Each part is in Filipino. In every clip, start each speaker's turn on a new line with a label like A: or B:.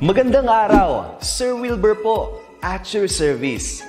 A: Magandang araw, Sir Wilbur po, at your service.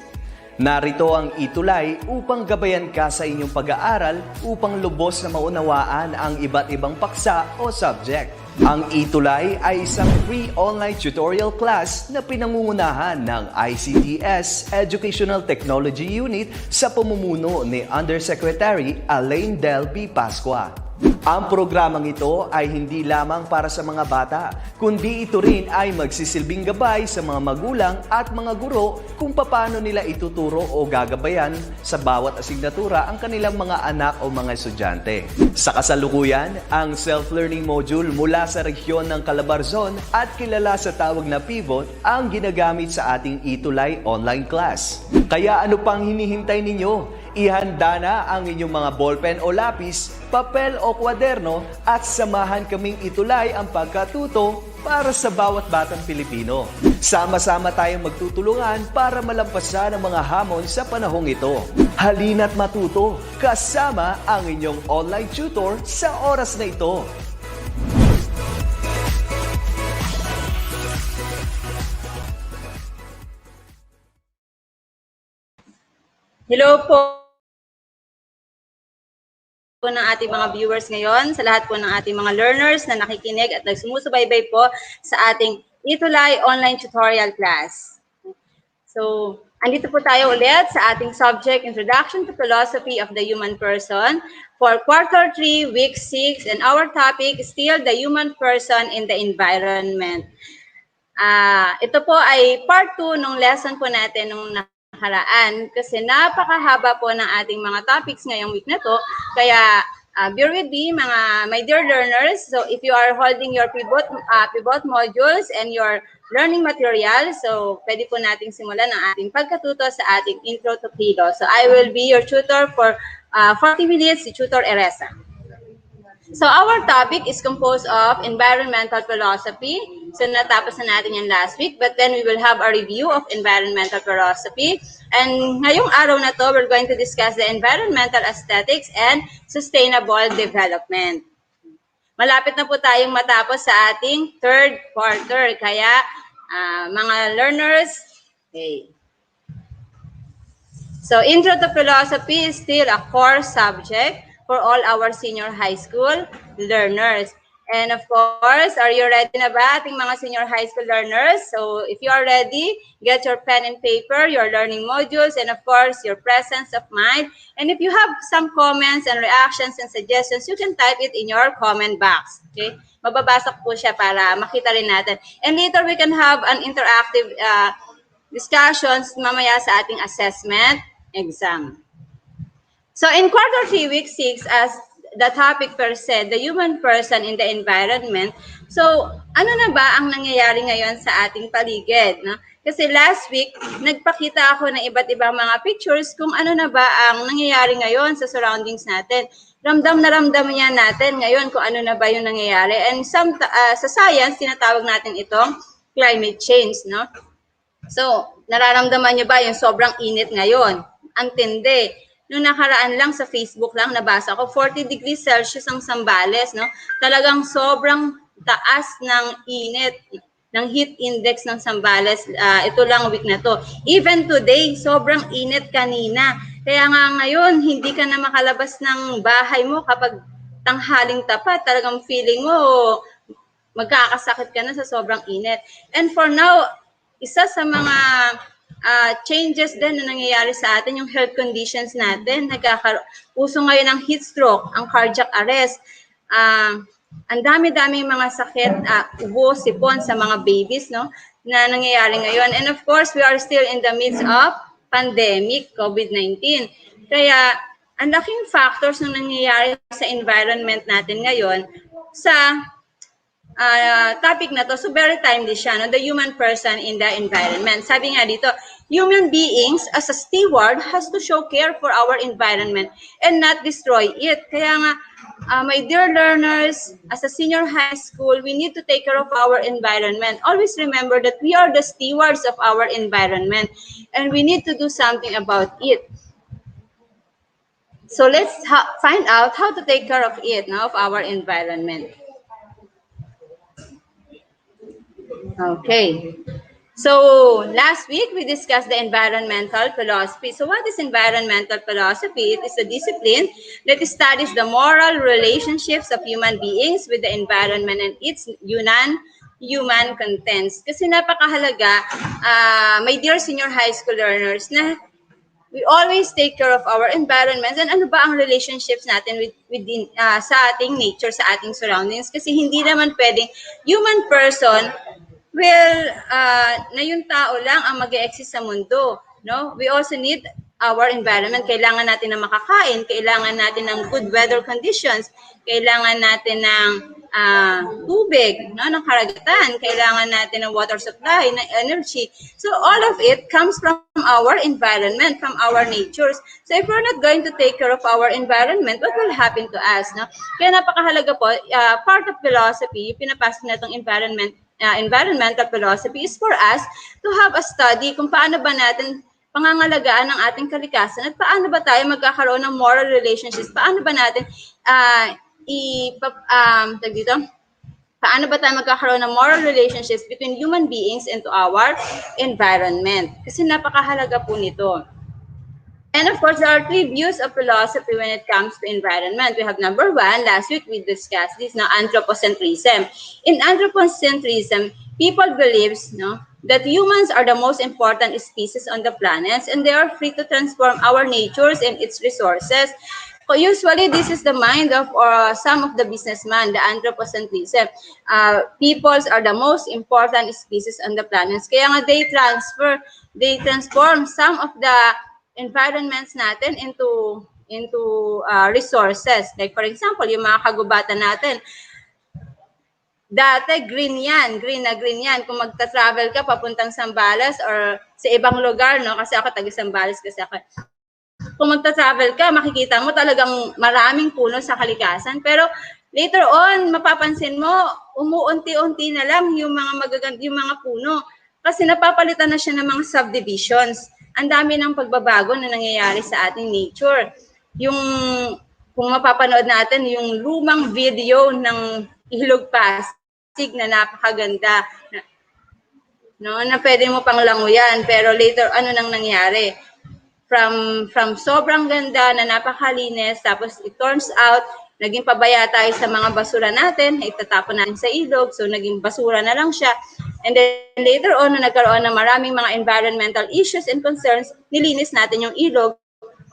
A: Narito ang ETUlay upang gabayan ka sa inyong pag-aaral upang lubos na maunawaan ang iba't ibang paksa o subject. Ang ETUlay ay isang free online tutorial class na pinangungunahan ng DepEd Educational Technology Unit sa pamumuno ni Undersecretary Elaine Del P. Pascua. Ang programang ito ay hindi lamang para sa mga bata, kundi ito rin ay magsisilbing gabay sa mga magulang at mga guro kung paano nila ituturo o gagabayan sa bawat asignatura ang kanilang mga anak o mga estudyante. Sa kasalukuyan, ang self-learning module mula sa rehiyon ng Calabarzon at kilala sa tawag na pivot ang ginagamit sa ating ETUlay online class. Kaya ano pang hinihintay ninyo? Ihanda na ang inyong mga ballpen o lapis, papel o kwaderno at samahan kaming itulay ang pagkatuto para sa bawat batang Pilipino. Sama-sama tayong magtutulungan para malampasan ang mga hamon sa panahong ito. Halina't matuto kasama ang inyong online tutor sa oras na ito.
B: Hello po ng ating mga viewers ngayon, sa lahat po ng ating mga learners na nakikinig at nagsumusubaybay po sa ating ETUlay online tutorial class. So, andito po tayo ulit sa ating subject, Introduction to Philosophy of the Human Person for Quarter 3, Week 6, and our topic is still the human person in the environment. Ito po ay part 2 ng lesson po natin nung nakaraan kasi napakahaba po ng ating mga topics ngayong week na to. Kaya bear with me my dear learners. So if you are holding your pivot modules and your learning material, so pwede po nating simulan ang ating pagkatuto sa ating intro to philo. So I will be your tutor for 40 minutes, si Tutor Eresa. So our topic is composed of environmental philosophy. So natapos na natin yan last week, but then we will have a review of environmental philosophy. And ngayong araw na to, we're going to discuss the environmental aesthetics and sustainable development. Malapit na po tayong matapos sa ating third quarter. Kaya mga learners, okay. So intro to philosophy is still a core subject for all our senior high school learners. And of course, are you ready na ba ating mga senior high school learners? So if you are ready, get your pen and paper, your learning modules, and of course, your presence of mind. And if you have some comments and reactions and suggestions, you can type it in your comment box. Okay? Mababasa po siya para makita rin natin. And later, we can have an interactive discussions mamaya sa ating assessment exam. So in quarter 3, week 6, as the topic per se, the human person in the environment. So ano na ba ang nangyayari ngayon sa ating paligid? No? Kasi last week, nagpakita ako ng iba't ibang mga pictures kung ano na ba ang nangyayari ngayon sa surroundings natin. Ramdam na ramdam yan natin ngayon kung ano na ba yung nangyayari. And sa science, tinatawag natin itong climate change. No? So nararamdaman nyo ba yung sobrang init ngayon? Ang tindi. Noong nakaraan lang sa Facebook lang nabasa ko 40 degrees Celsius ang Zambales, no? Talagang sobrang taas ng init ng heat index ng Zambales. Ito lang week na to. Even today, sobrang init kanina. Kaya nga ngayon, hindi ka na makalabas ng bahay mo kapag tanghaling tapat. Talagang feeling mo magkakasakit ka na sa sobrang init. And for now, isa sa mga changes din na nangyayari sa atin, yung health conditions natin, uso ngayon ang heat stroke, ang cardiac arrest, ang dami-dami mga sakit, ubo, sipon sa mga babies, no, na nangyayari ngayon. And of course, we are still in the midst of pandemic, COVID-19. Kaya, ang laking factors na nangyayari sa environment natin ngayon sa topic na to, so very timely siya, no? The human person in the environment. Sabi nga dito, human beings as a steward has to show care for our environment and not destroy it. Kaya nga, my dear learners, as a senior high school, we need to take care of our environment. Always remember that we are the stewards of our environment and we need to do something about it. So let's find out how to take care of it, no, of our environment. Okay. So last week we discussed the environmental philosophy. So what is environmental philosophy? It is a discipline that studies the moral relationships of human beings with the environment and its human contents. Kasi napakahalaga, my dear senior high school learners, na we always take care of our environment and ano ba ang relationships natin within sa ating nature, sa ating surroundings, kasi hindi naman pwedeng human person will na yung tao lang ang mag-exist sa mundo, no? We also need our environment. Kailangan natin ng makakain, kailangan natin ng good weather conditions, kailangan natin ng tubig, no, ng karagatan, kailangan natin ng water supply, ng energy. So all of it comes from our environment, from our natures. So if we're not going to take care of our environment, what will happen to us, no? Kaya napakahalaga po, part of philosophy, yung pinapasok na itong environmental philosophy is for us to have a study kung paano ba natin pangangalagaan ng ating kalikasan at paano ba tayo magkakaroon ng moral relationships, paano ba natin paano ba tayo magkakaroon ng moral relationships between human beings and to our environment. Kasi napakahalaga po nito. And of course, there are three views of philosophy when it comes to environment. We have number one, last week we discussed this, now anthropocentrism. In anthropocentrism, people believes, no, that humans are the most important species on the planet and they are free to transform our natures and its resources. So usually, this is the mind of some of the businessmen, the anthropocentrism. Peoples are the most important species on the planet. Kaya nga they transform some of the environments natin into resources. Like for example, yung mga kagubatan natin, dati green na green yan. Kung magta-travel ka papuntang Zambales or sa ibang lugar, no? Kasi ako taga Zambales kasi ako. Kung magta-travel ka, makikita mo talagang maraming puno sa kalikasan. Pero later on, mapapansin mo, umuunti-unti na lang yung yung mga puno. Kasi napapalitan na siya ng mga subdivisions. Ang dami ng pagbabago na nangyayari sa ating nature. Kung mapapanood natin, yung lumang video ng Ilog Pasig na napakaganda, no, na pwede mo pang languyan, pero later ano nang nangyari? From sobrang ganda na napakalinis, tapos it turns out naging pabaya tayo sa mga basura natin, itatapon natin sa ilog, so naging basura na lang siya. And then later on, nung nagkaroon ng maraming mga environmental issues and concerns, nilinis natin yung ilog.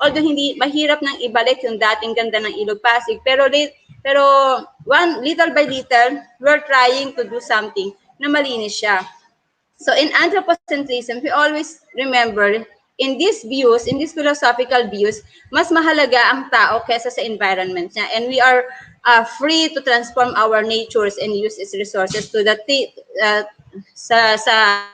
B: Although hindi mahirap nang ibalik yung dating ganda ng Ilog Pasig, pero little by little, we're trying to do something na malinis siya. So in anthropocentrism, we always remember, in these philosophical views, mas mahalaga ang tao kesa sa environment niya. And we are free to transform our natures and use its resources to sa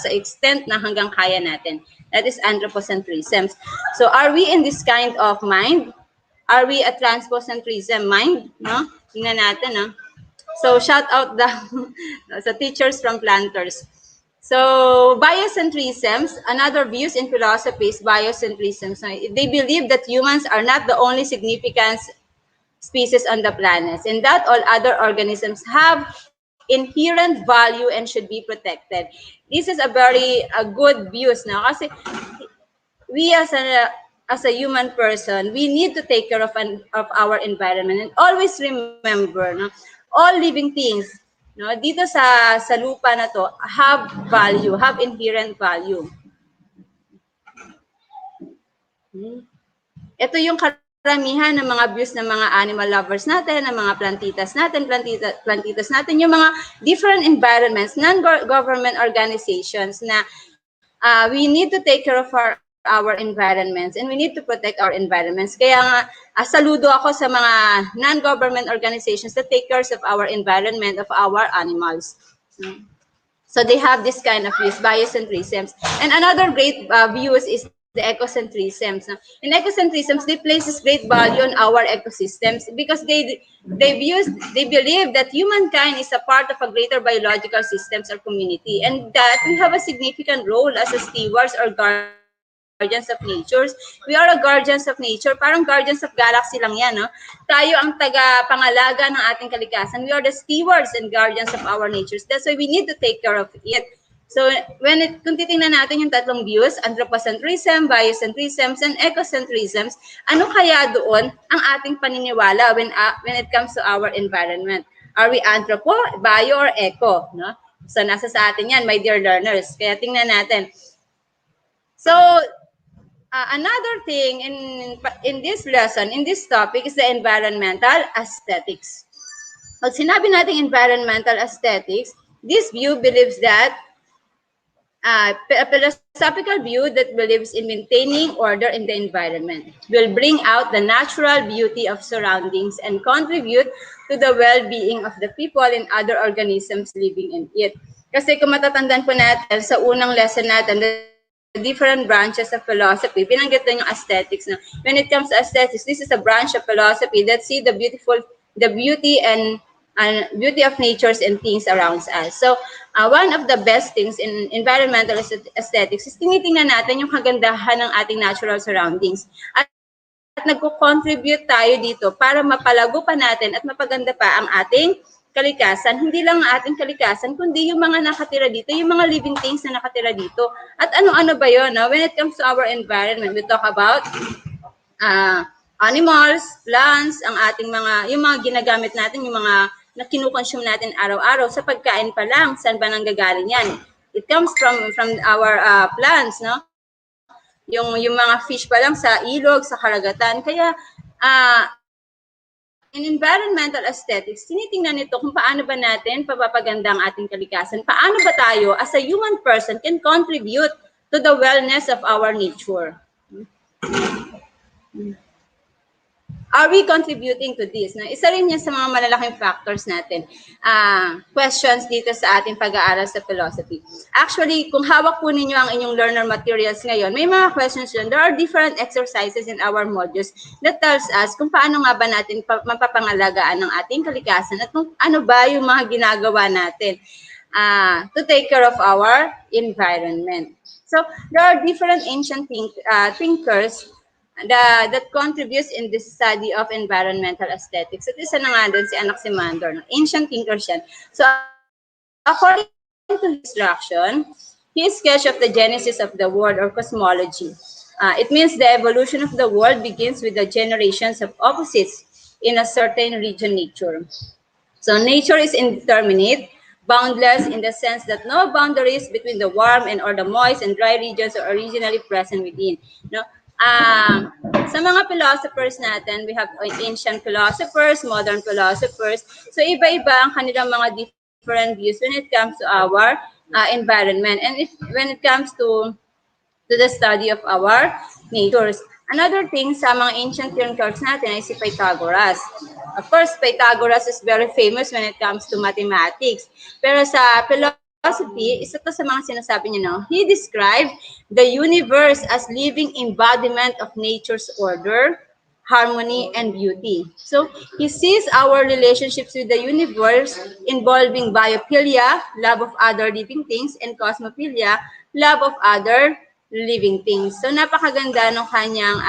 B: extent na hanggang kaya natin. That is anthropocentrism. So are we in this kind of mind? Are we a transphocentrism mind? No? Tingnan natin, no? So shout out sa teachers from Planters. So biocentrism, another views in philosophy is biocentrism. So they believe that humans are not the only significant species on the planet, and that all other organisms have inherent value and should be protected. This is a very good views now, kasi we as a human person, we need to take care of our environment and always remember, no, all living things, no, dito sa lupa na to have value, have inherent value. Ito yung karamihan ng mga views ng mga animal lovers natin, ng mga plantitas natin, yung mga different environments, non-government organizations na we need to take care of our environments and we need to protect our environments. Kaya nga, saludo ako sa mga non-government organizations that take care of our environment, of our animals. So they have this kind of views, biocentrism. And another great views is the ecocentrism. In ecocentrism, they place great value on our ecosystems because they believe that humankind is a part of a greater biological systems or community, and that we have a significant role as a stewards or guardians guardians of nature. We are a guardians of nature. Parang guardians of galaxy lang yan, no? Tayo ang taga-pangalaga ng ating kalikasan. We are the stewards and guardians of our natures. That's why we need to take care of it. So, kung titingnan natin yung tatlong views, anthropocentrism, biocentrism, and ecocentrism, ano kaya doon ang ating paniniwala when it comes to our environment? Are we anthropo, bio, or eco? No? So, nasa sa atin yan, my dear learners. Kaya tingnan natin. So, another thing in this lesson, in this topic, is the environmental aesthetics. Pag sinabi natin environmental aesthetics, this view believes that a philosophical view that believes in maintaining order in the environment will bring out the natural beauty of surroundings and contribute to the well-being of the people and other organisms living in it. Kasi kung matatandaan po natin sa unang lesson natin, the different branches of philosophy, binanggit na yung aesthetics. Na when it comes to aesthetics, this is a branch of philosophy that see the beauty and beauty of natures and things around us. So, one of the best things in environmental aesthetics is tinitingnan natin yung kagandahan ng ating natural surroundings. At nagko-contribute tayo dito para mapalago pa natin at mapaganda pa ang ating kalikasan. Hindi lang ang ating kalikasan, kundi yung mga nakatira dito, yung mga living things na nakatira dito. At ano-ano ba yun? No? When it comes to our environment, we talk about animals, plants, ang ating yung mga ginagamit natin, yung mga na kinukonsume natin araw-araw sa pagkain pa lang, saan ba nanggagaling yan? It comes from our plants, no? Yung mga fish pa lang sa ilog, sa karagatan. Kaya in environmental aesthetics, tinitingnan nito kung paano ba natin papapaganda ang ating kalikasan. Paano ba tayo as a human person can contribute to the wellness of our nature? Are we contributing to this? Na isa rin yan sa mga malalaking factors natin. Questions dito sa ating pag-aaral sa philosophy. Actually, kung hawak po ninyo ang inyong learner materials ngayon, may mga questions yun. There are different exercises in our modules that tells us kung paano nga ba natin mapapangalagaan ng ating kalikasan at kung ano ba yung mga ginagawa natin to take care of our environment. So, there are different ancient thinkers that contributes in this study of environmental aesthetics. At isa na nga doon si Anaximander, ancient thinkers yan. So, according to his instruction, his sketch of the genesis of the world or cosmology. It means the evolution of the world begins with the generations of opposites in a certain region nature. So, nature is indeterminate, boundless in the sense that no boundaries between the warm or the moist and dry regions are originally present within. No? Sa mga philosophers natin, we have ancient philosophers, modern philosophers. So, iba-iba ang kanilang mga different views when it comes to our environment and when it comes to the study of our natures. Another thing sa mga ancient thinkers natin ay si Pythagoras. Of course, Pythagoras is very famous when it comes to mathematics. Pero sa philosophy, isa to sa mga sinasabi niya, no? He described the universe as living embodiment of nature's order, harmony, and beauty. So, he sees our relationships with the universe involving biophilia, love of other living things, and cosmophilia, love of other living things. So, napakaganda ng kanyang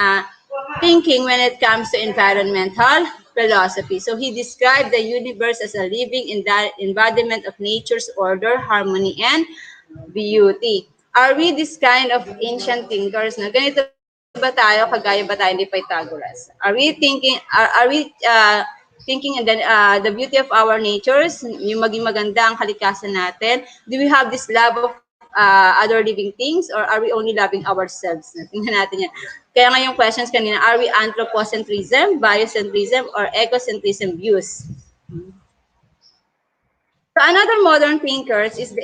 B: thinking when it comes to environmental philosophy. So, he described the universe as a living embodiment of nature's order, harmony, and beauty. Are we this kind of ancient thinkers na ganito ba tayo, kagaya ba tayo ni Pythagoras? Are we thinking, thinking the beauty of our natures, yung maging maganda ang kalikasan natin? Do we have this love of other living things or are we only loving ourselves? Tingnan natin yan. Kaya nga yung questions kanina, are we anthropocentrism, biocentrism, or ecocentrism views? So another modern thinker is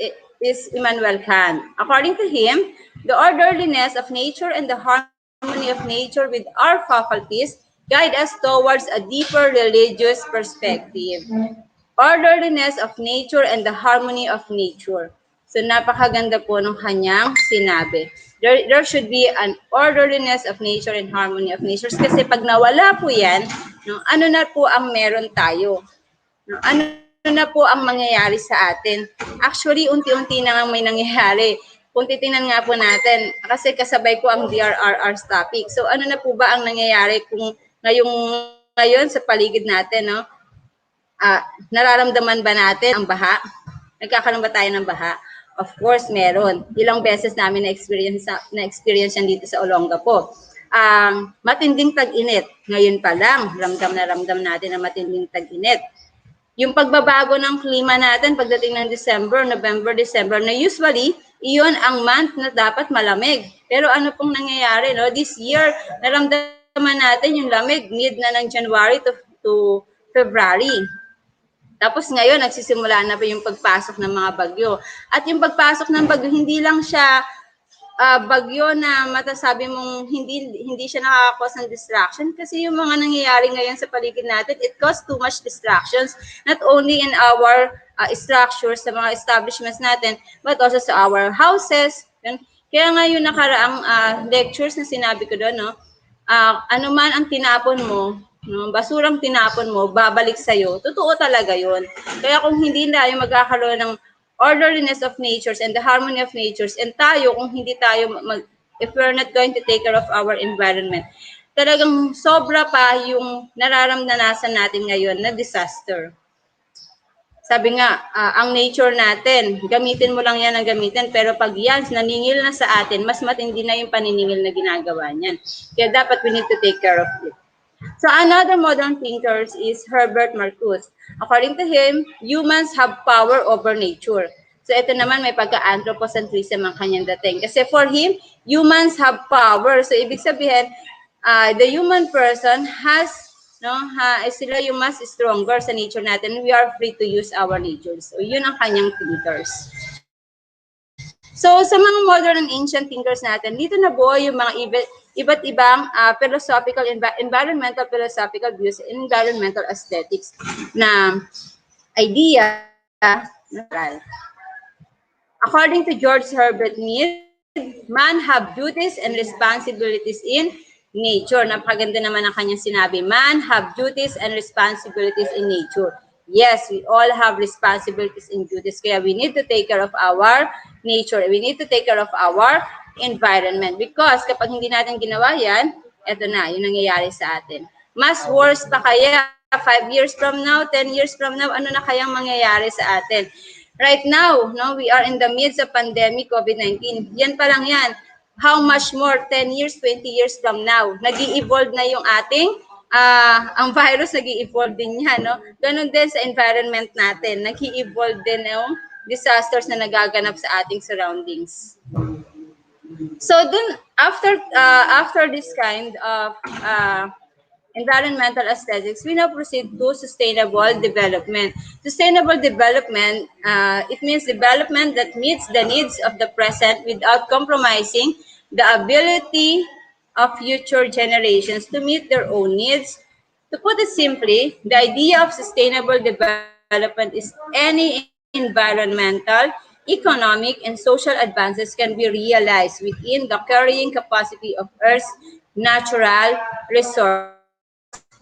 B: Immanuel Kant. According to him, the orderliness of nature and the harmony of nature with our faculties guide us towards a deeper religious perspective. Orderliness of nature and the harmony of nature. So napakaganda po ng kanyang sinabi. There should be an orderliness of nature and harmony of nature. Kasi pag nawala po yan, no, ano na po ang meron tayo? No, ano na po ang mangyayari sa atin? Actually, unti-unti na nga may nangyayari. kung titingnan nga po natin, kasi kasabay ko ang DRRR's topic. So ano na po ba ang nangyayari kung ngayon sa paligid natin, no? Nararamdaman ba natin ang baha? Nagkakaroon ba tayo ng baha? Of course, meron. Ilang beses namin na-experience yan dito sa Olongapo. Matinding tag-init. Ngayon pa lang, ramdam na ramdam natin ang matinding tag-init. Yung pagbabago ng klima natin pagdating ng December, November, December, na usually, iyon ang month na dapat malamig. Pero ano pong nangyayari, no? This year, naramdaman natin yung lamig mid na ng January to February. Tapos ngayon, nagsisimula na pa yung pagpasok ng mga bagyo. At yung pagpasok ng bagyo, hindi lang siya bagyo na matasabi mong hindi siya nakaka-cause ng distraction kasi yung mga nangyayari ngayon sa paligid natin, it causes too much distractions, not only in our structures, sa mga establishments natin, but also sa our houses. Kaya nga yung nakaraang lectures na sinabi ko doon, no, ano man ang tinapon mo, no, basurang tinapon mo, babalik sa'yo. Totoo talaga yun. Kaya kung hindi na yung magkakaroon ng orderliness of natures and the harmony of natures, and tayo, kung hindi tayo, if we're not going to take care of our environment, talagang sobra pa yung nararamdaman natin ngayon na disaster. Sabi nga, ang nature natin, gamitin mo lang yan ang gamitin, pero pag yan, naningil na sa atin, mas matindi na yung paniningil na ginagawa niyan. Kaya dapat we need to take care of it. So another modern thinker is Herbert Marcuse. According to him, humans have power over nature. So ito naman may pagka-anthropocentrism ang kanyang dating. Kasi for him, humans have power. So ibig sabihin, the human person sila yung mas stronger sa nature natin. We are free to use our nature. So yun ang kanyang thinkers. So sa mga modern and ancient thinkers natin, dito na buo yung mga iba't ibang philosophical, environmental philosophical views, environmental aesthetics na idea. According to George Herbert Mead, man have duties and responsibilities in nature. Napakaganda naman ang kanyang sinabi. Man have duties and responsibilities in nature. Yes, we all have responsibilities and duties. Kaya we need to take care of our nature. We need to take care of our environment. Because kapag hindi natin ginawa yan, eto na, yung nangyayari sa atin. Mas worse pa kaya, 5 years from now, 10 years from now, ano na kayang mangyayari sa atin? Right now, no, we are in the midst of pandemic COVID-19. Yan pa lang yan. How much more 10 years, 20 years from now? Nag-i-evolve na yung ating ang virus, nag-i-evolve din yan, no? Ganun din sa environment natin. Nag-i-evolve din yung disasters na nagaganap sa ating surroundings. So then, after this kind of environmental aesthetics, we now proceed to sustainable development. Sustainable development, it means development that meets the needs of the present without compromising the ability of future generations to meet their own needs. To put it simply, the idea of sustainable development is any environmental, economic, and social advances can be realized within the carrying capacity of Earth's natural resources.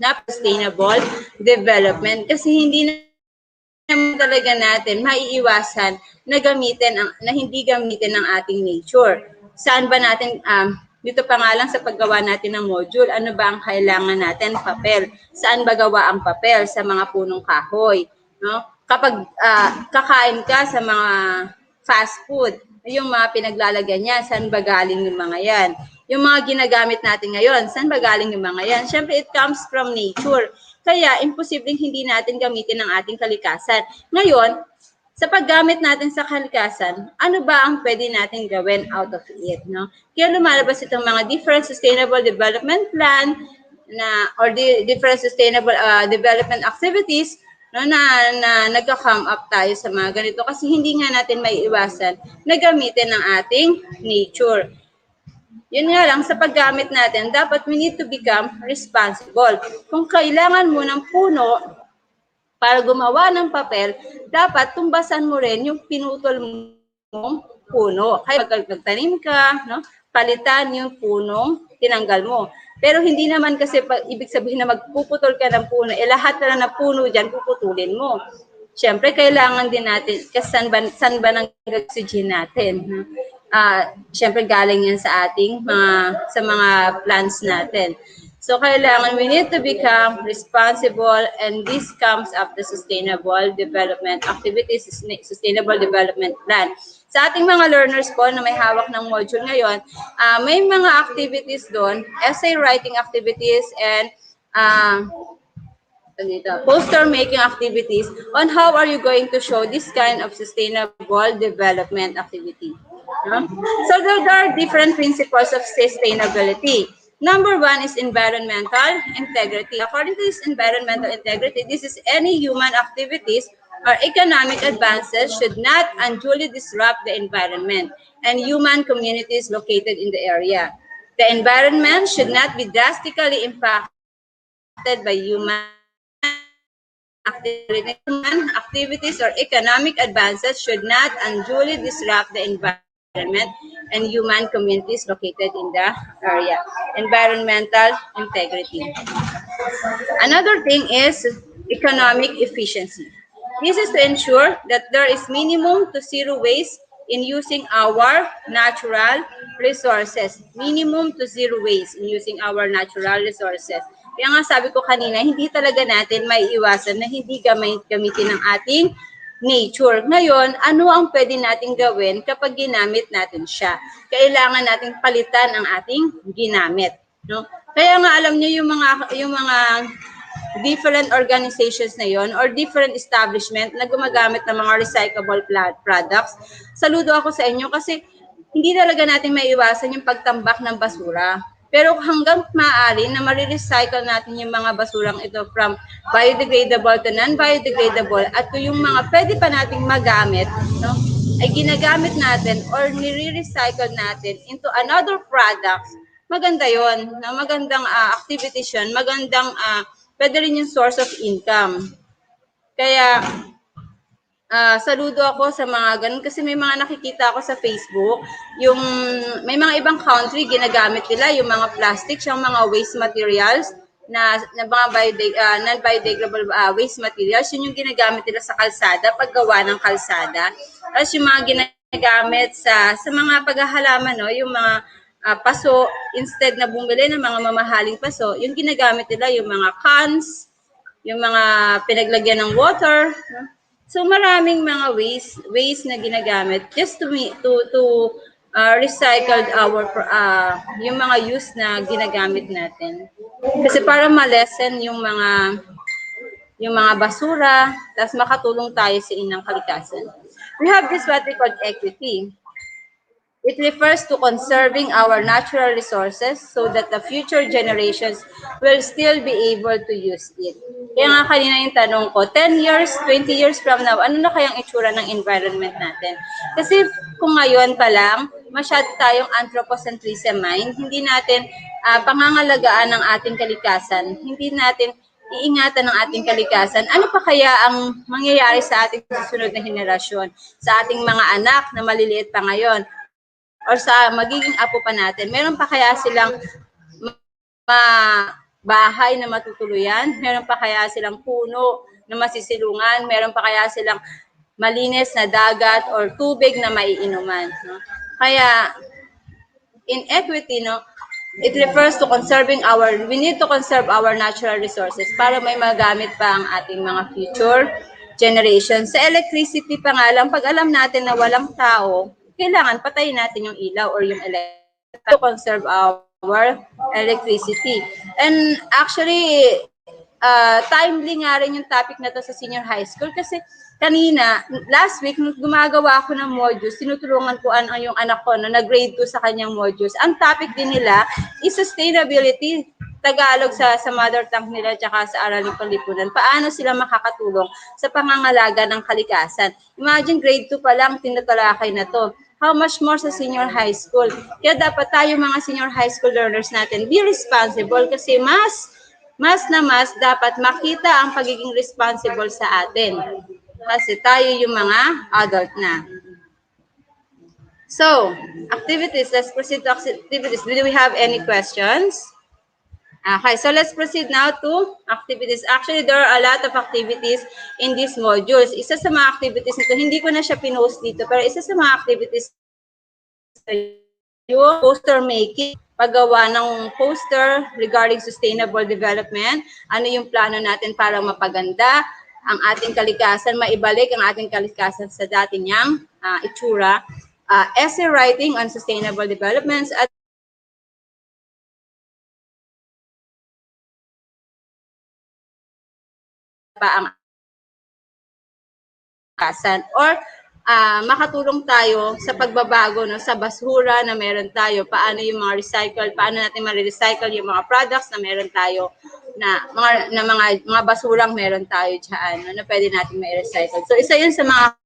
B: Na sustainable development kasi hindi naman talaga natin maiiwasan na hindi gamitin ang ating nature. Saan ba natin dito pa nga lang sa paggawa natin ng module, ano ba ang kailangan natin? Papel. Saan ba gawa ang papel? Sa mga punong kahoy, no? Kapag kakain ka sa mga fast food, yung mga pinaglalagyan niya, saan ba galing yung mga yan? Yung mga ginagamit natin ngayon, saan ba galing yung mga yan? Siyempre, it comes from nature. Kaya, imposibleng hindi natin gamitin ang ating kalikasan. Ngayon, sa paggamit natin sa kalikasan, ano ba ang pwede natin gawin out of it? No? Kaya lumalabas itong mga different sustainable development plan or different sustainable development activities, no, na nagka-come up tayo sa mga ganito kasi hindi nga natin maiiwasan na gamitin ang ating nature. Yun nga lang, sa paggamit natin, dapat we need to become responsible. Kung kailangan mo ng puno para gumawa ng papel, dapat tumbasan mo rin yung pinutol mong puno. Kaya magtanim ka, no? Palitan yung punong tinanggal mo. Pero hindi naman kasi ibig sabihin na magpuputol ka ng puno, lahat na ng puno dyan, puputulin mo. Siyempre, kailangan din natin, kasi saan ba nang oxygen natin? syempre galing yan sa ating mga plans natin. So kailangan we need to become responsible, and this comes up the sustainable development activities, sustainable development plan. Sa ating mga learners po na may hawak ng module ngayon, may mga activities doon, essay writing activities and poster making activities on how are you going to show this kind of sustainable development activity. No? So there are different principles of sustainability. Number one is environmental integrity. According to this environmental integrity, this is any human activities or economic advances should not unduly disrupt the environment and human communities located in the area. The environment should not be drastically impacted by human activities or economic advances should not unduly disrupt the environment and human communities located in the area. Environmental integrity. Another thing is economic efficiency. This is to ensure that there is minimum to zero waste in using our natural resources. Minimum to zero waste in using our natural resources. Kaya nga sabi ko kanina, hindi talaga natin maiiwasan na hindi gamitin ng ating nature. Ngayon, ano ang pwede nating gawin kapag ginamit natin siya? Kailangan nating palitan ang ating ginamit. No? Kaya nga alam niyo yung mga different organizations na yon or different establishment na gumagamit ng mga recyclable products. Saludo ako sa inyo kasi hindi talaga natin maiiwasan yung pagtambak ng basura. Pero hanggang maaari na marirecycle natin yung mga basurang ito from biodegradable to non-biodegradable at kung yung mga pwede pa nating magamit, no, ay ginagamit natin or nire-recycle natin into another products, maganda yon, na magandang activities yun, magandang pwede rin yung source of income. Kaya saludo ako sa mga ganun kasi may mga nakikita ako sa Facebook, yung may mga ibang country ginagamit nila yung mga plastics, yung mga waste materials na mga non-biodegradable waste materials, yun yung ginagamit nila sa kalsada, paggawa ng kalsada. Tapos yung mga ginagamit sa mga paghahalaman, no, yung mga paso, instead na bumili ng mga mamahaling paso, yung ginagamit nila yung mga cans, yung mga pinaglagyan ng water, no? So maraming mga ways na ginagamit just to recycle yung mga use na ginagamit natin. Kasi para ma-lessen yung mga basura, tapos makatulong tayo sa inang kalikasan. We have this what we call equity. It refers to conserving our natural resources so that the future generations will still be able to use it. Kaya nga kanina yung tanong ko, 10 years, 20 years from now, ano na kayang itsura ng environment natin? Kasi kung ngayon pa lang, masyado tayong anthropocentrism mind, hindi natin pangangalagaan ng ating kalikasan, hindi natin iingatan ng ating kalikasan, ano pa kaya ang mangyayari sa ating susunod na henerasyon, sa ating mga anak na maliliit pa ngayon, or sa magiging apo pa natin, meron pa kaya silang bahay na matutuluyan? Meron pa kaya silang puno na masisilungan? Meron pa kaya silang malinis na dagat or tubig na maiinuman? No? Kaya, in equity, no, it refers to we need to conserve our natural resources para may magamit pa ang ating mga future generations. Sa electricity pa nga lang, pag alam natin na walang tao, kailangan patayin natin yung ilaw or yung electric to conserve our electricity. And actually, timely nga rin yung topic na to sa senior high school kasi kanina, last week, nung gumagawa ako ng modules, tinutulungan ko yung anak ko na nag-grade 2 sa kanyang modules. Ang topic din nila is sustainability. Tagalog sa mother tongue nila tsaka sa Araling Panlipunan. Paano sila makakatulong sa pangangalaga ng kalikasan? Imagine grade 2 pa lang tinatalakay na to. How much more sa senior high school? Kaya dapat tayo mga senior high school learners natin be responsible kasi mas dapat makita ang pagiging responsible sa atin. Kasi tayo yung mga adult na. So, activities. Let's proceed to activities. Do we have any questions? Okay, so let's proceed now to activities. Actually, there are a lot of activities in these modules. Isa sa mga activities nito, hindi ko na siya pinost dito, pero isa sa mga activities yung poster making, paggawa ng poster regarding sustainable development, ano yung plano natin para mapaganda ang ating kalikasan, maibalik ang ating kalikasan sa dati niyang itsura, essay writing on sustainable developments, at pa ang kalikasan, or makatulong tayo sa pagbabago no, sa basura na meron tayo, paano yung mga recycle, paano natin ma-recycle yung mga products na meron tayo, na mga basurang meron tayo diyan, no, na pwede natin ma-recycle. So isa yun sa mga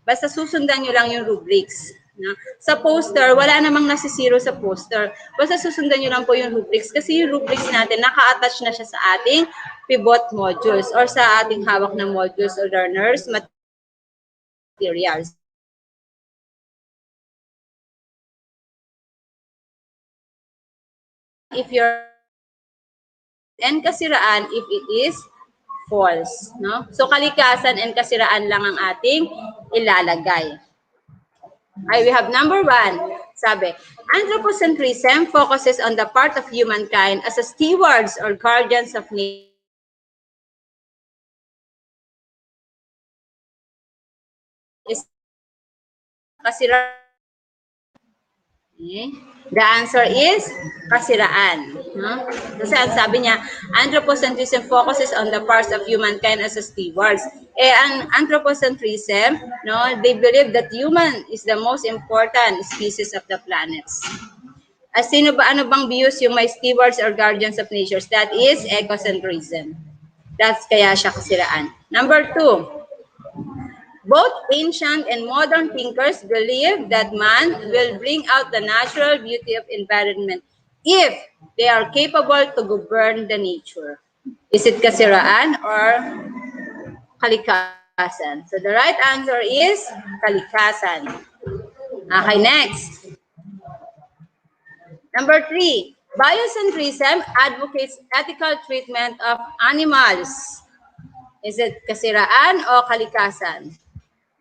B: basta susundan nyo lang yung rubrics. No? Sa poster, wala namang nasisiro sa poster. Basta susundan nyo lang po yung rubrics kasi yung rubrics natin, naka-attach na siya sa ating pivot modules or sa ating hawak na modules o learners materials. If you're and kasiraan if it is false. No? So kalikasan and kasiraan lang ang ating ilalagay. We have number 1. Sabi, anthropocentrism focuses on the part of humankind as a stewards or guardians of nature. Kasiraan. Okay. The answer is kasiraan. No? Kasi ang sabi niya, anthropocentrism focuses on the parts of humankind as a stewards. Ang anthropocentrism, no, they believe that human is the most important species of the planets. Ano bang views yung may stewards or guardians of nature? That is ecocentrism. That's kaya siya kasiraan. Number 2. Both ancient and modern thinkers believe that man will bring out the natural beauty of environment if they are capable to govern the nature. Is it kasiraan or kalikasan? So the right answer is kalikasan. Okay, next. Number 3. Biocentrism advocates ethical treatment of animals. Is it kasiraan o kalikasan?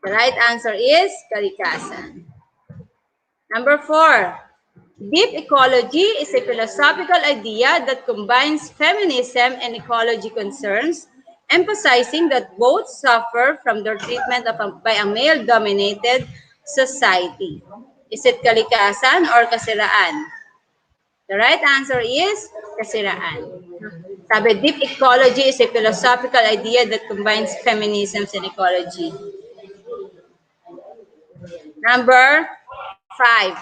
B: The right answer is kalikasan. Number 4. Deep ecology is a philosophical idea that combines feminism and ecology concerns, emphasizing that both suffer from their treatment by a male-dominated society. Is it kalikasan or kasiraan? The right answer is kasiraan. Sabi, deep ecology is a philosophical idea that combines feminism and ecology. Number 5.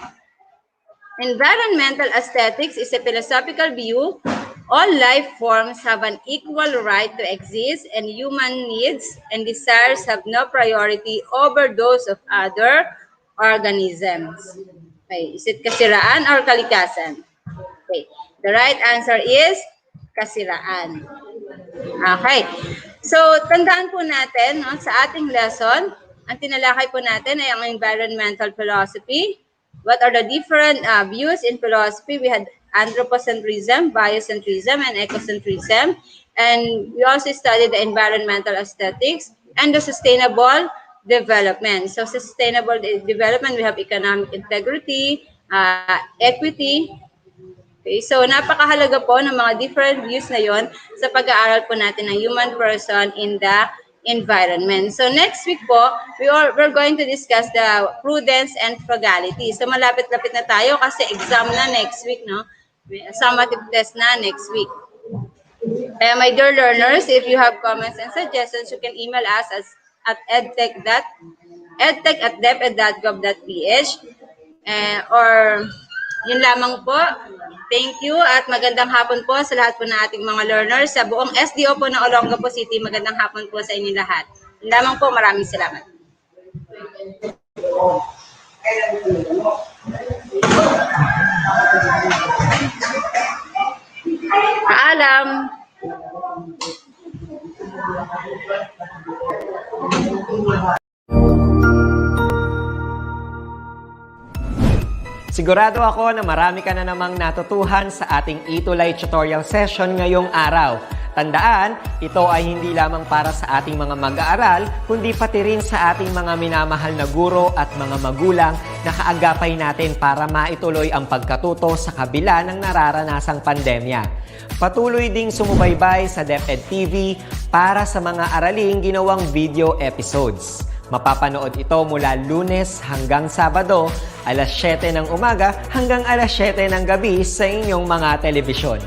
B: Environmental aesthetics is a philosophical view. All life forms have an equal right to exist, and human needs and desires have no priority over those of other organisms. Okay. Is it kasiraan or kalikasan? Okay. The right answer is kasiraan. Okay. So, tandaan po natin, no, sa ating lesson, ang tinalakay po natin ay ang environmental philosophy. What are the different views in philosophy? We had anthropocentrism, biocentrism, and ecocentrism. And we also studied the environmental aesthetics and the sustainable development. So, sustainable development, we have economic integrity, equity. Okay, so napakahalaga po ng mga different views na yon sa pag-aaral po natin ng human person in the environment. So next week po, we're going to discuss the prudence and frugality. So malapit-lapit na tayo kasi exam na next week, no? Summative test na next week. Kaya my dear learners, if you have comments and suggestions, you can email us at edtech@deped.gov.ph or yun lamang po. Thank you at magandang hapon po sa lahat po ng ating mga learners. Sa buong SDO po ng Olongapo City, magandang hapon po sa inyo lahat. Yun lamang po, maraming salamat. Paalam!
C: Sigurado ako na marami ka na namang natutuhan sa ating ETUlay tutorial session ngayong araw. Tandaan, ito ay hindi lamang para sa ating mga mag-aaral, kundi pati rin sa ating mga minamahal na guro at mga magulang na kaagapay natin para maituloy ang pagkatuto sa kabila ng nararanasang pandemya. Patuloy ding sumubaybay sa DepEd TV para sa mga araling ginawang video episodes. Mapapanood ito mula Lunes hanggang Sabado, alas 7 ng umaga hanggang alas 7 ng gabi sa inyong mga telebisyon.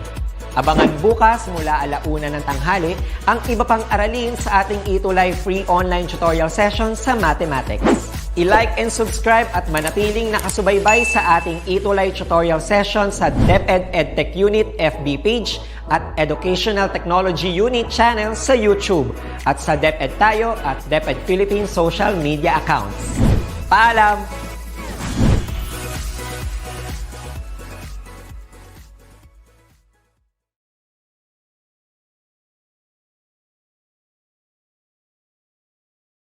C: Abangan bukas mula 1:00 ng tanghali ang iba pang aralin sa ating ETUlay free online tutorial session sa mathematics. I-like and subscribe at manatiling nakasubaybay sa ating ETUlay tutorial session sa DepEd Edtech Unit FB page at Educational Technology Unit channel sa YouTube at sa DepEd Tayo at DepEd Philippines social media accounts. Paalam!